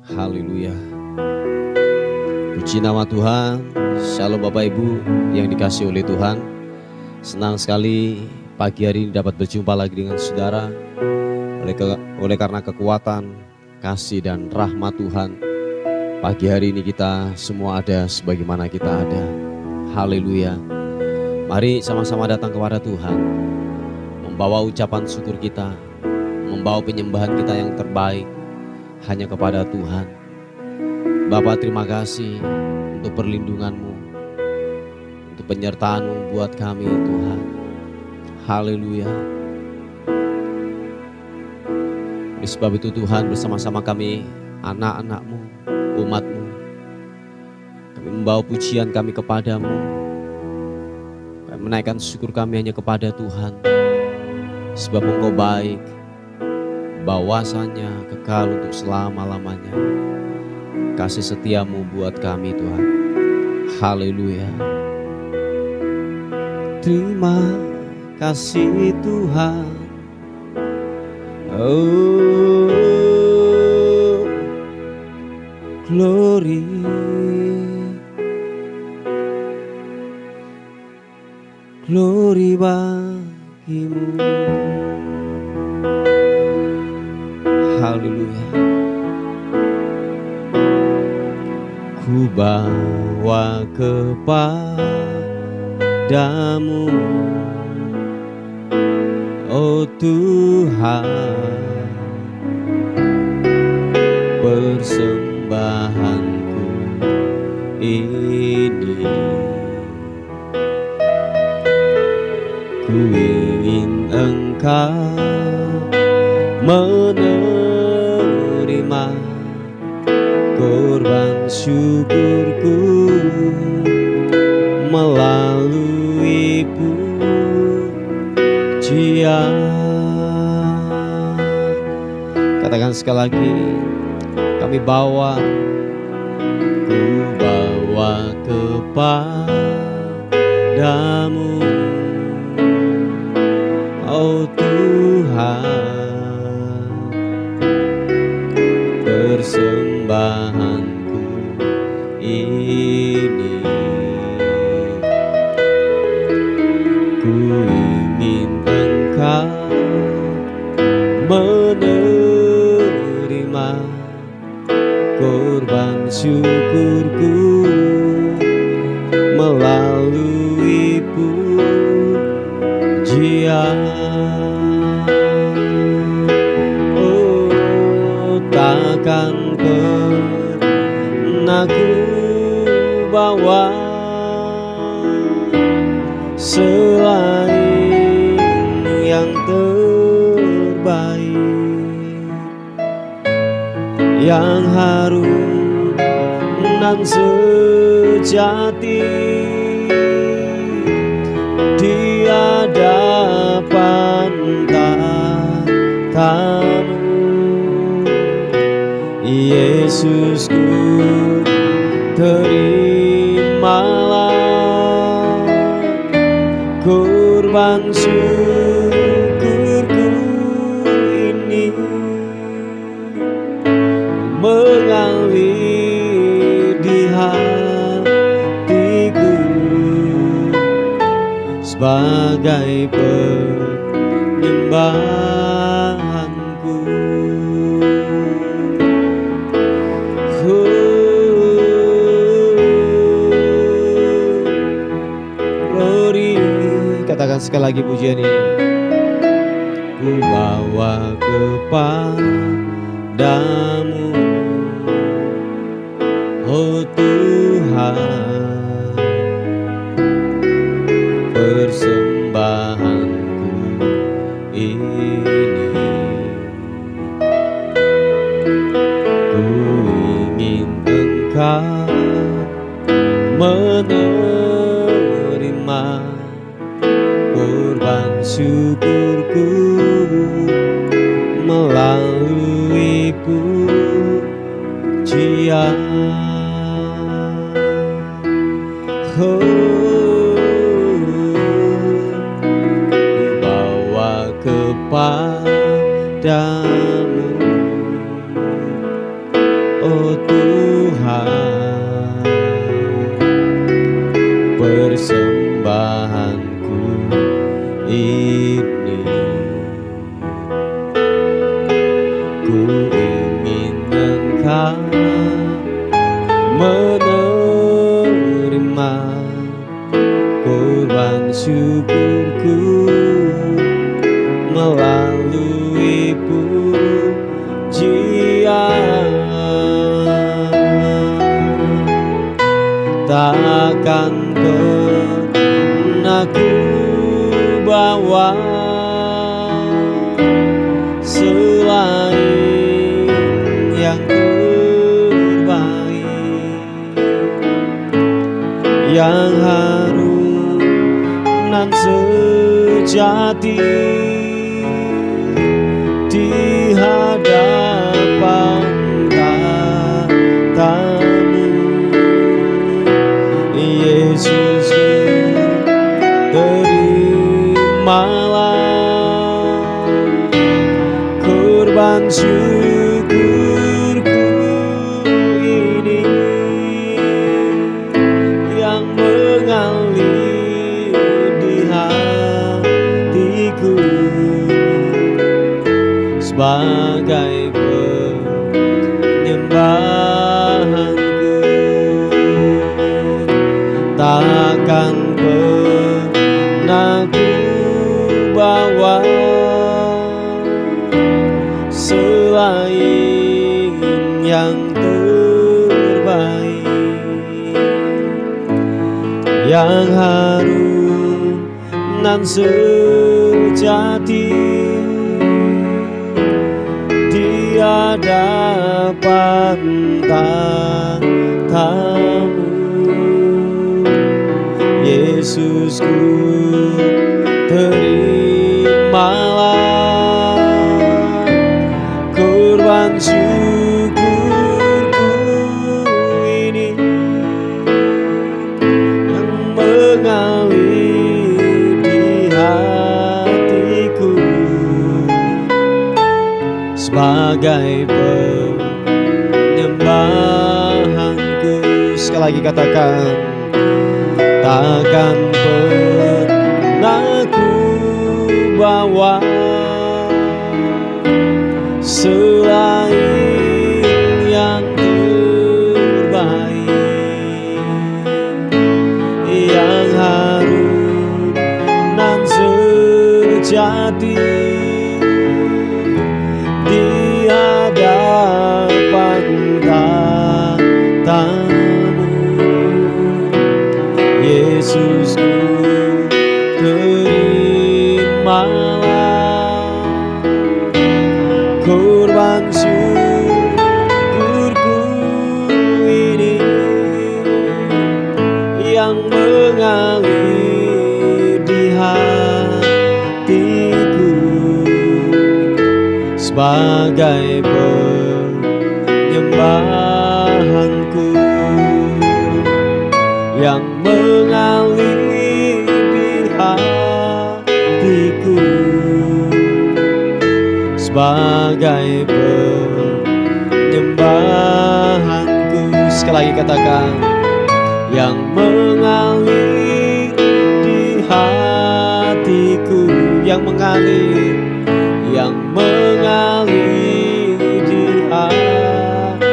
Haleluya. Puji nama Tuhan. Shalom Bapak Ibu yang dikasihi oleh Tuhan. Senang sekali pagi hari ini dapat berjumpa lagi dengan saudara. Oleh karena kekuatan, kasih dan rahmat Tuhan, pagi hari ini kita semua ada sebagaimana kita ada. Haleluya. Mari sama-sama datang kepada Tuhan, membawa ucapan syukur kita, membawa penyembahan kita yang terbaik hanya kepada Tuhan. Bapa, terima kasih untuk perlindungan-Mu, untuk penyertaan-Mu buat kami Tuhan. Haleluya. Oleh sebab itu Tuhan, bersama-sama kami anak-anak-Mu, umat-Mu, kami membawa pujian kami kepada-Mu. Kami menaikkan syukur kami hanya kepada Tuhan, sebab Engkau baik, bahwasanya kekal untuk selama-lamanya. Kasih setiamu buat kami Tuhan. Haleluya. Terima kasih Tuhan. Oh, glory. Glory bagimu. Haleluya. Ku bawa kepadamu, oh Tuhan, persembahanku ini. Ku ingin Engkau menerima korban syukurku melalui pujian. Katakan sekali lagi, kami bawa, ku bawa kepadamu, oh Tuhan, persembahanku ini. Ku ingin Engkau menerima korban syukurku melalui pujian. Oh, takkan pernah ku bawa selain yang terbaik, yang harum dan sejati di hadapan tatamu. Yesusku, terimalah korban syukurku ini, mengalir di hatiku sebagai penyembahanku. Glory. Katakan sekali lagi pujian ini. Ku bawa kepadamu, oh Tuhan, persembahanku ini. Ku ingin Engkau menerima korban syukurku melalui pujian. Oh, ku bawa kepadamu, oh Tuhan, persembahanku ini. Ku ingin Engkau menerima korban syukurku melalui pujian. Takkan pernah ku bawa selain yang terbaik, yang harum nan sejati di hadapan tatamu. Yesus, terimalah korban syukurku ini yang mengalir di hatiku sebagai penyembahanku. Takkan pernah ku bawa selain yang terbaik, yang harum nan sejati di hadapan tatamu. Yesusku, terimalah korban syukurku ini yang mengalir di hatiku sebagai penyembahanku. Sekali lagi katakan, takkan pernah ku bawa selain yang terbaik, yang harum nan sejati di hadapan tatamu. Yesusku, terimalah korban syukurku ini yang mengalir di hatiku sebagai penyembahanku, yang mengalir di hatiku sebagai penyembahanku. Sekali lagi katakan, yang mengalir di hatiku, yang mengalir di hatiku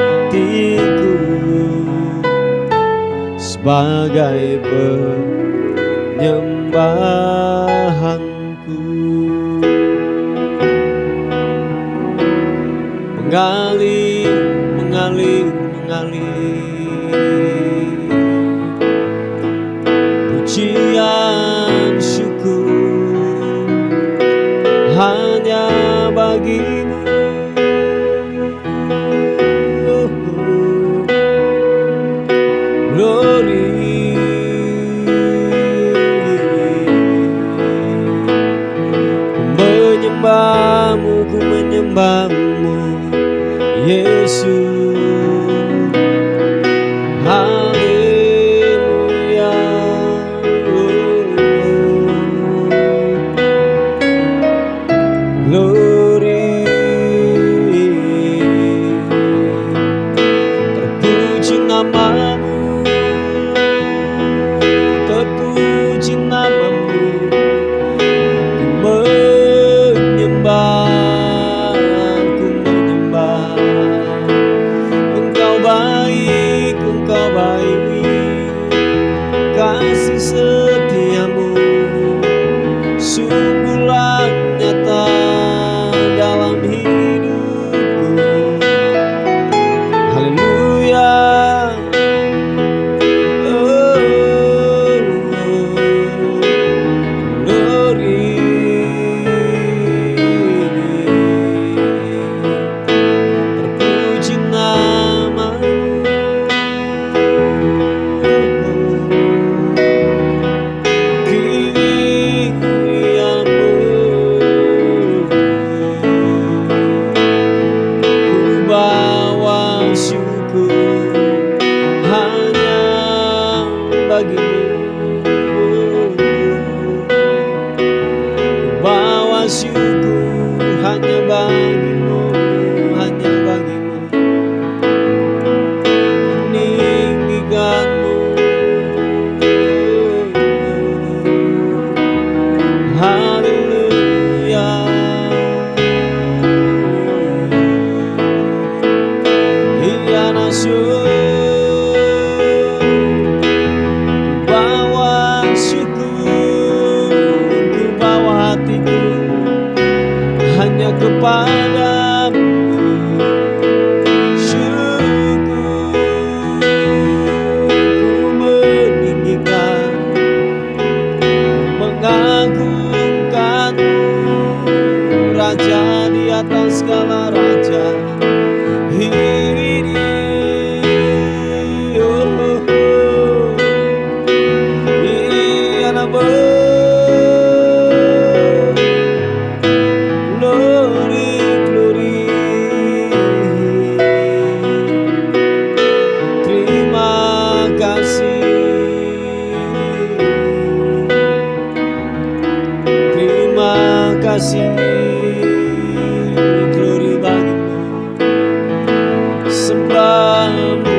sebagai penyembahanku. Mengalir pujian syukur hanya bagimu. Glory, ku menyembahmu Yesus. Haleluya. Glory, bawa syukur, ku bawa hatiku hanya kepadamu. Syukur ku meninggikan, mengagungkanmu, Raja di atas segala raja. Glory bagimu, sembahmu.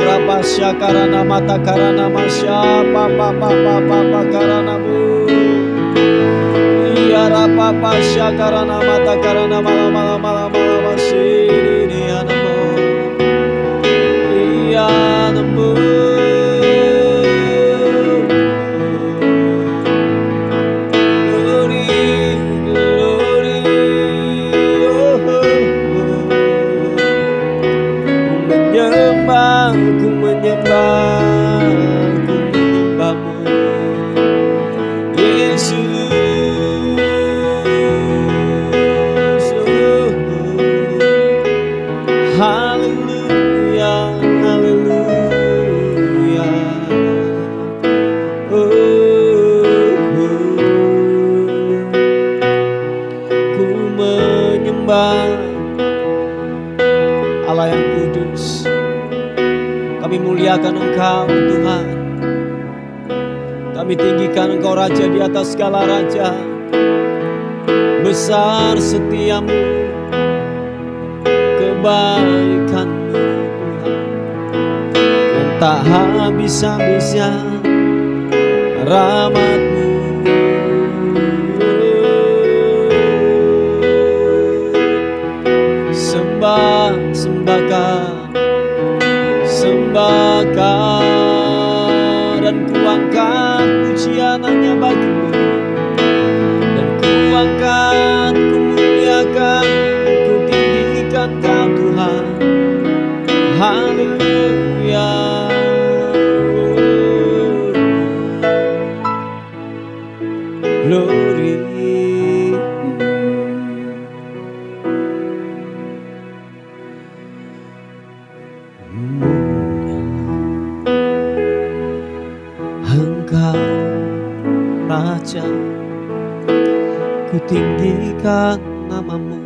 Rapasya karana mata karana masya papa karanamu. Iya rapapasya karana mata karana malam masih dia namo. Iya namo. Ku menyembahmu, Yesus. Haleluya, haleluya. Ku menyembah Allah yang kudus. Kami muliakan Engkau Tuhan. Kami tinggikan Engkau Raja di atas segala raja. Besar setiamu, kebaikanmu Tuhan, dan tak habis-habisnya rahmatmu. Sembahkan dan kuangkat pujian hanya bagimu, dan kuangkat, ku muliakan, ku tinggikan Kau Tuhan. Haleluya. Glory. Engkau Raja, ku tinggikan namamu.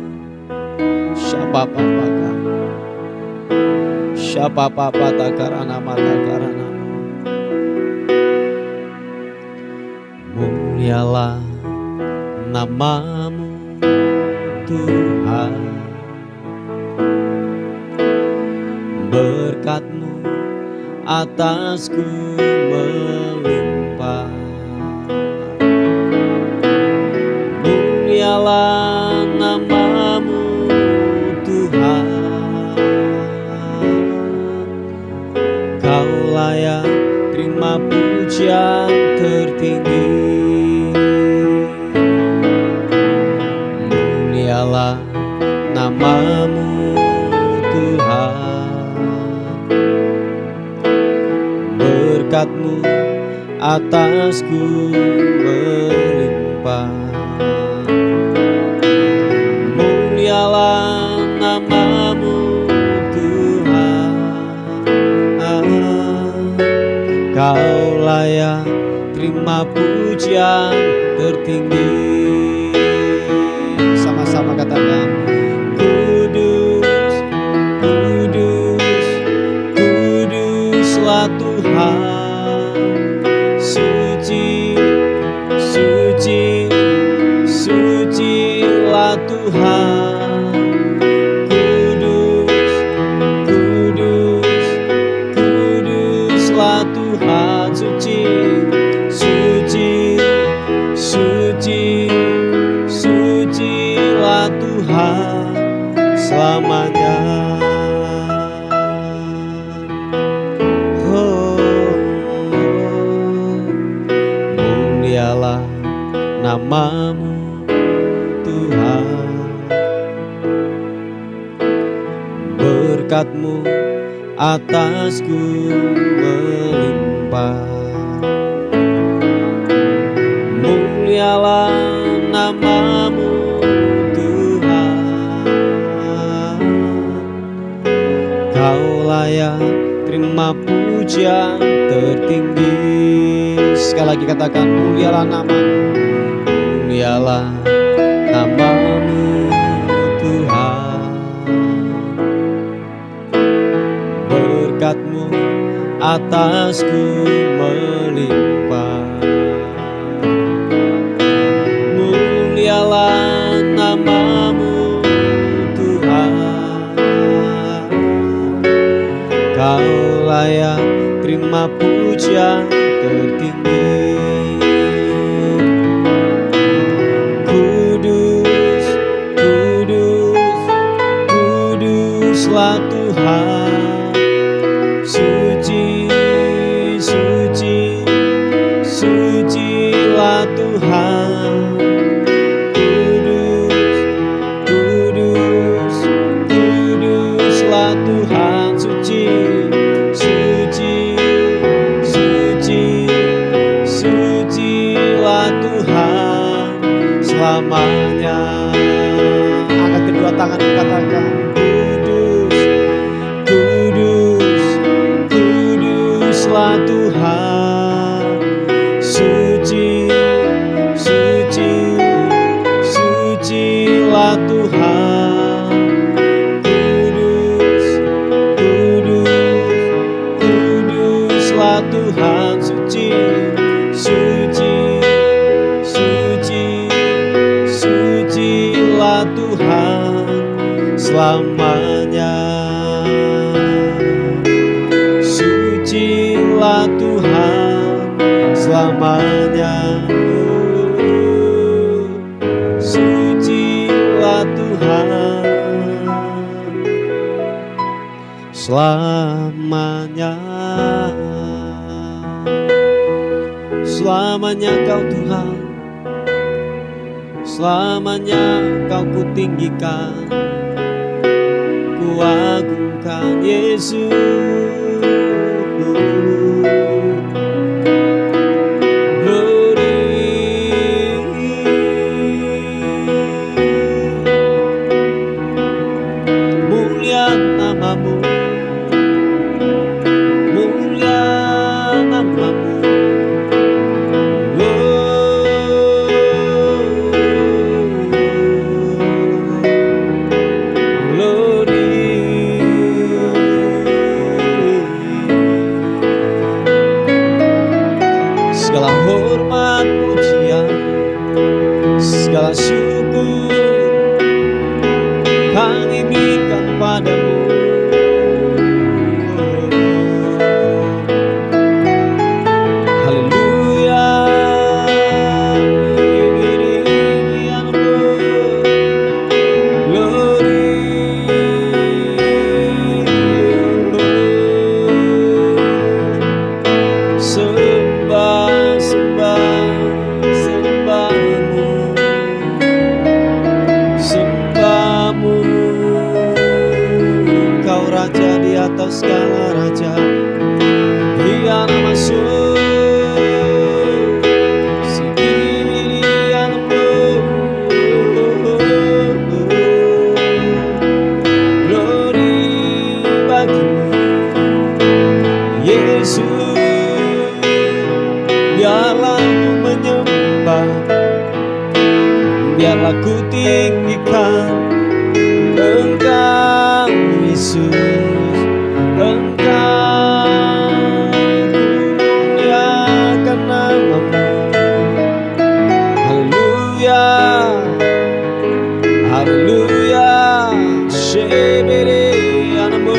Siapa takarana mata karana. Mulialah namamu Tuhan, berkat-Mu atasku melimpah. Mulialah namamu Tuhan, Kau layak terima pujian tertinggi. Mulialah namamu Tuhan, berkat-Mu atasku melimpah. Mulialah namamu Tuhan, Kau layak terima pujian tertinggi. Sama-sama katakan, kudus, kudus, kuduslah Tuhan. Suci, suci, sucilah Tuhan. Kudus, kudus, kuduslah Tuhan. Suci, suci, suci, suci selamanya. Mulialah namamu Tuhan, berkat-Mu atasku melimpah. Mulialah namamu Tuhan, Kau layak terima pujian tertinggi. Sekali lagi katakan, mulialah namamu, mulialah namamu Tuhan, berkat-Mu atasku melimpah. Mulialah namamu Tuhan, Kau layak terima pujian tertinggi. Kudus, kudus, kuduslah Tuhan, suci, suci, sucilah Tuhan. Kudus, kudus, kuduslah Tuhan, suci, suci, suci, sucilah Tuhan selamanya. Angkat kedua tangan, katakan, kudus, kudus, kuduslah Tuhan, suci, suci, sucilah Tuhan. Kudus, kudus, kuduslah Tuhan, suci, suci, suci, sucilah Tuhan selamanya. Sucilah Tuhan selamanya. Sucilah Tuhan selamanya. Selamanya Kau Tuhan, selamanya Kau kutinggikan, kuagungkan Yesus. Mulia namamu, mulia namamu. Segala hormat pujian, segala syukur kami berikan padamu. Haleluya. Sembah, sembah, sembahmu, sembahmu. Kau raja di atas segala raja, Dia masuk. Yesus, biarlah ku menyembah, biarlah ku tinggikan Engkau Yesus, Engkau ku muliakan namamu. Haleluya, haleluya, shebere anamu.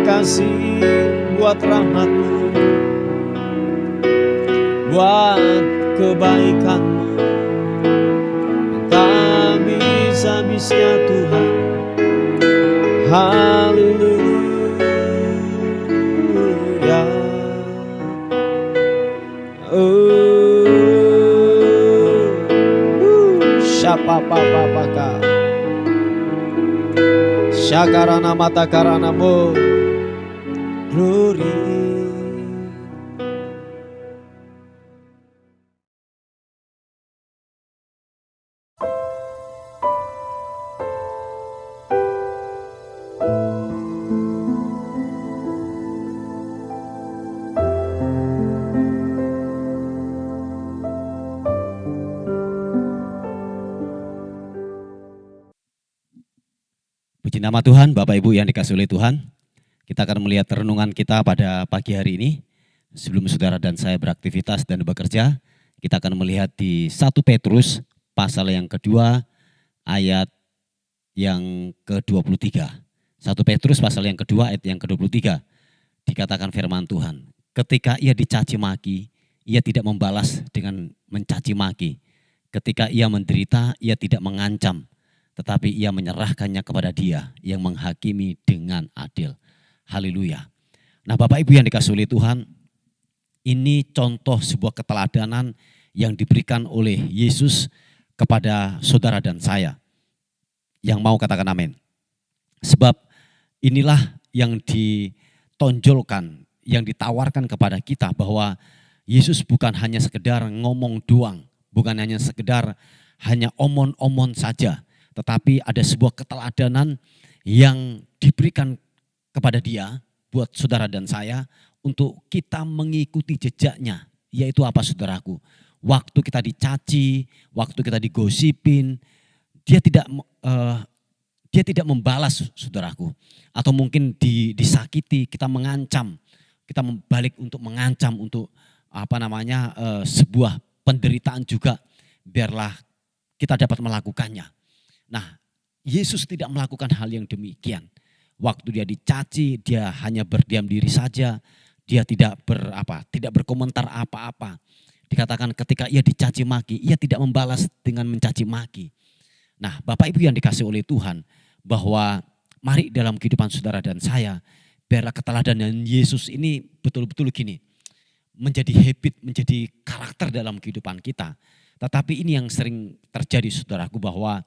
kasih, buat rahmat-Mu, buat kebaikan-Mu. Tak bisa-bisa Tuhan. Haleluya. Siapa papa Syakarana mata karanamu glory. Puji nama Tuhan, Bapak Ibu yang dikasihi oleh Tuhan. Kita akan melihat renungan kita pada pagi hari ini. Sebelum saudara dan saya beraktivitas dan bekerja, kita akan melihat di 1 Petrus pasal yang kedua ayat yang ke-23. 1 Petrus pasal yang kedua ayat yang ke-23. Dikatakan firman Tuhan, ketika ia dicaci maki, ia tidak membalas dengan mencaci maki. Ketika ia menderita, ia tidak mengancam, tetapi ia menyerahkannya kepada Dia yang menghakimi dengan adil. Haleluya. Nah, Bapak Ibu yang dikasihi oleh Tuhan, ini contoh sebuah keteladanan yang diberikan oleh Yesus kepada saudara dan saya. Yang mau katakan amin. Sebab inilah yang ditonjolkan, yang ditawarkan kepada kita bahwa Yesus bukan hanya sekedar ngomong doang, bukan hanya sekedar hanya omon-omon saja, tetapi ada sebuah keteladanan yang diberikan kepada Dia buat saudara dan saya untuk kita mengikuti jejaknya. Yaitu apa saudaraku? Waktu kita dicaci, waktu kita digosipin, Dia tidak membalas saudaraku. Atau mungkin disakiti, kita mengancam, kita balik untuk mengancam untuk sebuah penderitaan juga, biarlah kita dapat melakukannya. Nah, Yesus tidak melakukan hal yang demikian. Waktu Dia dicaci, Dia hanya berdiam diri saja. Dia tidak berkomentar apa-apa. Dikatakan ketika ia dicaci maki, ia tidak membalas dengan mencaci maki. Nah, Bapak Ibu yang dikasihi oleh Tuhan, bahwa mari dalam kehidupan saudara dan saya, biarlah keteladanan Yesus ini betul-betul gini, menjadi habit, menjadi karakter dalam kehidupan kita. Tetapi ini yang sering terjadi saudaraku, bahwa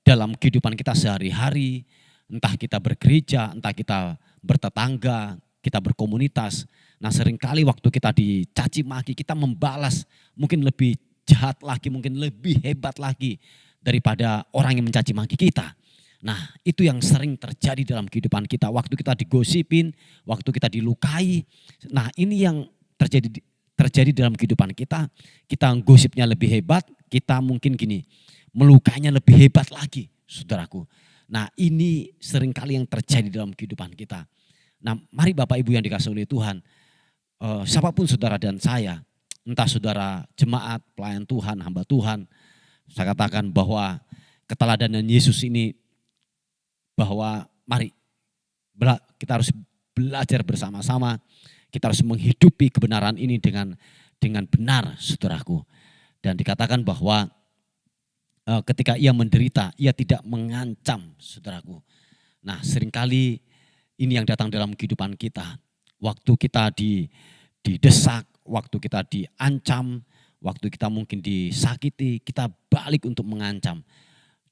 dalam kehidupan kita sehari-hari, entah kita bergereja, entah kita bertetangga, kita berkomunitas. Nah, seringkali waktu kita dicaci maki, kita membalas mungkin lebih jahat lagi, mungkin lebih hebat lagi daripada orang yang mencaci maki kita. Nah, itu yang sering terjadi dalam kehidupan kita. Waktu kita digosipin, waktu kita dilukai. Nah, ini yang terjadi dalam kehidupan kita. Kita gosipnya lebih hebat, kita mungkin gini, melukainya lebih hebat lagi, saudaraku. Nah, ini seringkali yang terjadi dalam kehidupan kita. Nah, mari Bapak Ibu yang dikasihi oleh Tuhan, siapapun saudara dan saya, entah saudara jemaat, pelayan Tuhan, hamba Tuhan, saya katakan bahwa keteladanan Yesus ini, bahwa mari kita harus belajar bersama-sama, kita harus menghidupi kebenaran ini dengan benar, saudaraku. Dan dikatakan bahwa ketika ia menderita, ia tidak mengancam, saudaraku. Nah, seringkali ini yang datang dalam kehidupan kita. Waktu kita didesak, waktu kita diancam, waktu kita mungkin disakiti, kita balik untuk mengancam.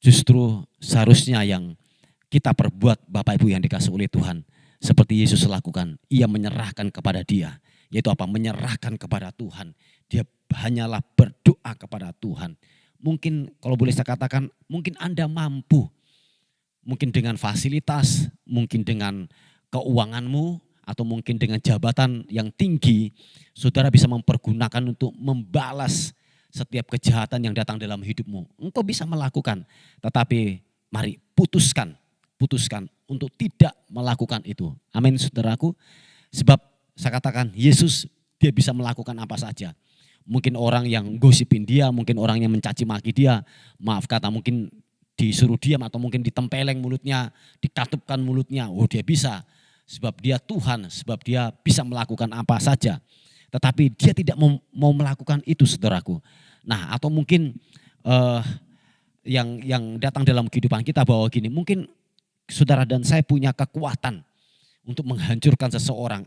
Justru seharusnya yang kita perbuat, Bapak Ibu yang dikasihi oleh Tuhan, seperti Yesus lakukan, ia menyerahkan kepada Dia. Yaitu apa? Menyerahkan kepada Tuhan. Dia hanyalah berdoa kepada Tuhan. Mungkin kalau boleh saya katakan, mungkin Anda mampu. Mungkin dengan fasilitas, mungkin dengan keuanganmu, atau mungkin dengan jabatan yang tinggi, saudara bisa mempergunakan untuk membalas setiap kejahatan yang datang dalam hidupmu. Engkau bisa melakukan, tetapi mari putuskan untuk tidak melakukan itu. Amin, saudaraku. Sebab saya katakan Yesus, Dia bisa melakukan apa saja. Mungkin orang yang gosipin Dia, mungkin orang yang mencaci maki Dia, maaf kata mungkin disuruh diam atau mungkin ditempeleng mulutnya, dikatupkan mulutnya, oh dia bisa. Sebab dia Tuhan, sebab dia bisa melakukan apa saja. Tetapi dia tidak mau melakukan itu, saudaraku. Nah, atau mungkin yang datang dalam kehidupan kita bahwa gini, mungkin saudara dan saya punya kekuatan untuk menghancurkan seseorang,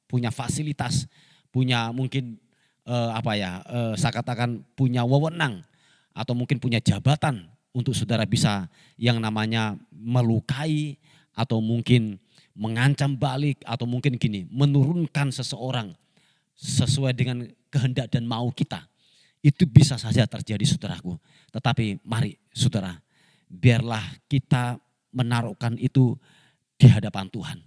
punya fasilitas, punya mungkin saya katakan punya wewenang atau mungkin punya jabatan untuk saudara bisa yang namanya melukai atau mungkin mengancam balik atau mungkin gini, menurunkan seseorang sesuai dengan kehendak dan mau kita. Itu bisa saja terjadi, saudaraku. Tetapi mari saudara, biarlah kita menaruhkan itu di hadapan Tuhan.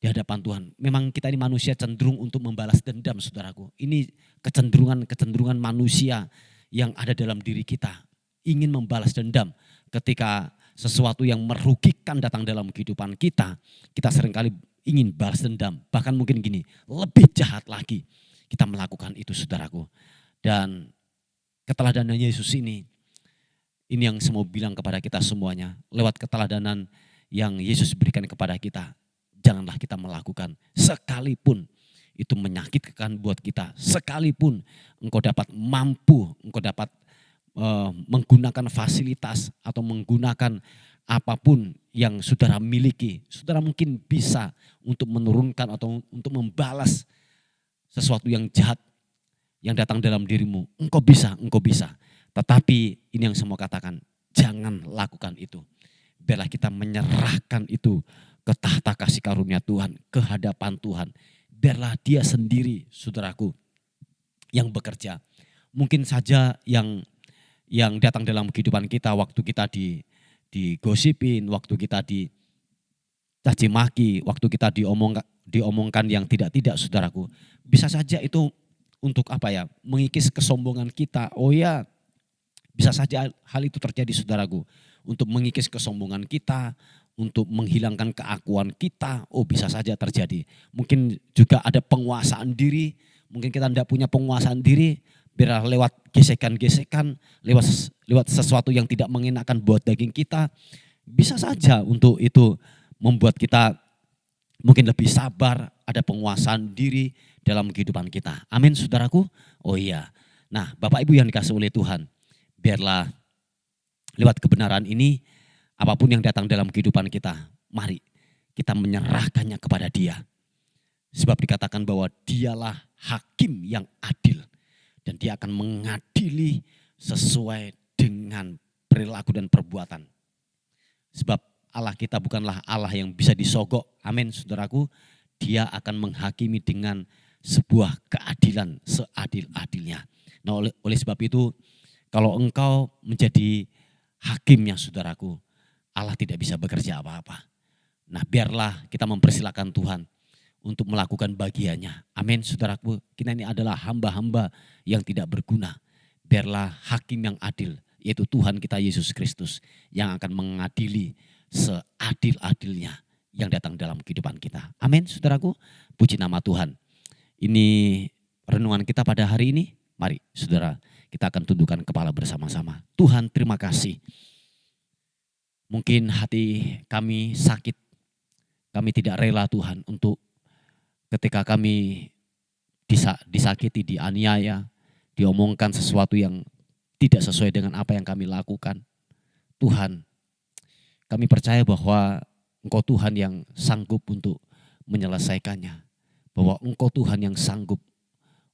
Di hadapan Tuhan. Memang kita ini manusia cenderung untuk membalas dendam, saudaraku. Ini kecenderungan manusia yang ada dalam diri kita. Ingin membalas dendam ketika sesuatu yang merugikan datang dalam kehidupan kita. Kita seringkali ingin balas dendam. Bahkan mungkin gini, lebih jahat lagi kita melakukan itu, saudaraku. Dan keteladanan Yesus ini yang saya mau bilang kepada kita semuanya. Lewat keteladanan yang Yesus berikan kepada kita. Janganlah kita melakukan sekalipun itu menyakitkan buat kita. Sekalipun engkau dapat mampu, engkau dapat menggunakan fasilitas atau menggunakan apapun yang saudara miliki. Saudara mungkin bisa untuk menurunkan atau untuk membalas sesuatu yang jahat yang datang dalam dirimu. Engkau bisa. Tetapi ini yang saya mau katakan, jangan lakukan itu. Biarlah kita menyerahkan itu ke tahta kasih karunia Tuhan, ke hadapan Tuhan. Biarlah dia sendiri, saudaraku, yang bekerja. Mungkin saja yang datang dalam kehidupan kita, waktu kita digosipin, waktu kita dicaci maki, waktu kita diomongkan yang tidak, saudaraku. Bisa saja itu untuk mengikis kesombongan kita. Oh ya, bisa saja hal itu terjadi, saudaraku. Untuk mengikis kesombongan kita, untuk menghilangkan keakuan kita, oh bisa saja terjadi. Mungkin juga ada penguasaan diri, mungkin kita tidak punya penguasaan diri, biar lewat gesekan-gesekan, lewat sesuatu yang tidak mengenakan buat daging kita, bisa saja untuk itu membuat kita mungkin lebih sabar, ada penguasaan diri dalam kehidupan kita. Amin, saudaraku. Oh iya. Nah, Bapak Ibu yang dikasih oleh Tuhan, biarlah lewat kebenaran ini, apapun yang datang dalam kehidupan kita, mari kita menyerahkannya kepada Dia. Sebab dikatakan bahwa Dialah hakim yang adil. Dan Dia akan mengadili sesuai dengan perilaku dan perbuatan. Sebab Allah kita bukanlah Allah yang bisa disogok. Amin, saudaraku. Dia akan menghakimi dengan sebuah keadilan seadil-adilnya. Nah, oleh sebab itu, kalau engkau menjadi hakimnya, saudaraku, Allah tidak bisa bekerja apa-apa. Nah, biarlah kita mempersilakan Tuhan untuk melakukan bagiannya. Amin, saudaraku. Kita ini adalah hamba-hamba yang tidak berguna. Biarlah hakim yang adil, yaitu Tuhan kita Yesus Kristus, yang akan mengadili seadil-adilnya yang datang dalam kehidupan kita. Amin, saudaraku. Puji nama Tuhan. Ini renungan kita pada hari ini. Mari, saudara, kita akan tundukkan kepala bersama-sama. Tuhan, terima kasih. Mungkin hati kami sakit. Kami tidak rela, Tuhan, untuk ketika kami disakiti, dianiaya, diomongkan sesuatu yang tidak sesuai dengan apa yang kami lakukan. Tuhan, kami percaya bahwa Engkau Tuhan yang sanggup untuk menyelesaikannya. Bahwa Engkau Tuhan yang sanggup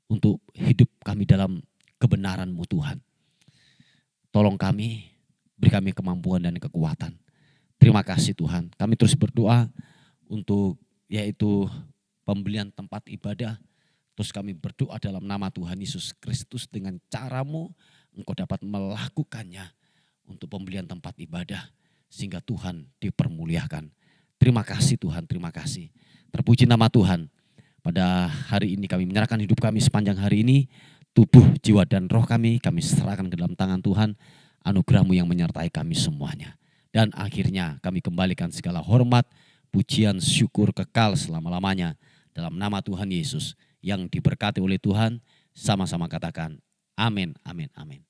untuk hidup kami dalam kebenaran-Mu, Tuhan. Tolong kami, beri kami kemampuan dan kekuatan. Terima kasih, Tuhan. Kami terus berdoa untuk yaitu pembelian tempat ibadah. Terus kami berdoa dalam nama Tuhan Yesus Kristus, dengan cara-Mu Engkau dapat melakukannya untuk pembelian tempat ibadah sehingga Tuhan dipermuliakan. Terima kasih, Tuhan, terima kasih. Terpuji nama Tuhan. Pada hari ini kami menyerahkan hidup kami sepanjang hari ini, tubuh, jiwa dan roh kami serahkan ke dalam tangan Tuhan. Anugerah-Mu yang menyertai kami semuanya. Dan akhirnya kami kembalikan segala hormat, pujian, syukur kekal selama-lamanya dalam nama Tuhan Yesus yang diberkati oleh Tuhan. Sama-sama katakan amin, amin, amin.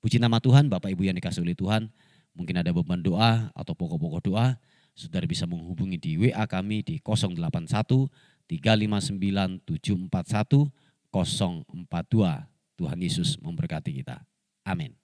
Puji nama Tuhan. Bapak Ibu yang dikasihi oleh Tuhan, mungkin ada beban doa atau pokok-pokok doa, saudara bisa menghubungi di WA kami di 081 359 741 042. Tuhan Yesus memberkati kita. Amin.